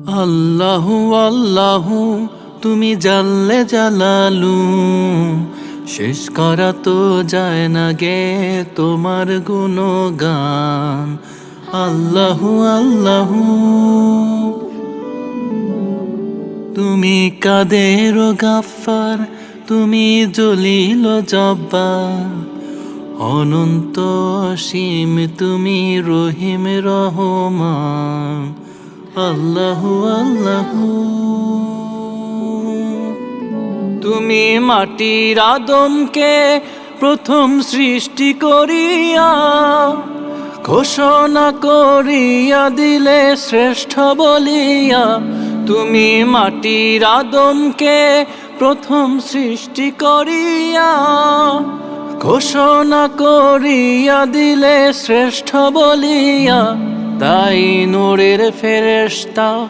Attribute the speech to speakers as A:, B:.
A: আল্লাহু আল্লাহু তুমি জাল্লে জালালু, শেষ করা তো যায় না গে তোমার গুণগান। আল্লাহু আল্লাহু তুমি কাদের গাফফার, তুমি জলিল জব্বার, অনন্ত অসীম তুমি রহিম রহমান। আল্লাহু আল্লাহু তুমি মাটির আদমকে প্রথম সৃষ্টি করিয়া ঘোষণা করিয়া দিলে শ্রেষ্ঠ বলিয়া। তুমি মাটির আদমকে প্রথম সৃষ্টি করিয়া ঘোষণা করিয়া দিলে শ্রেষ্ঠ বলিয়া। তাই নূরের ফেরেশতা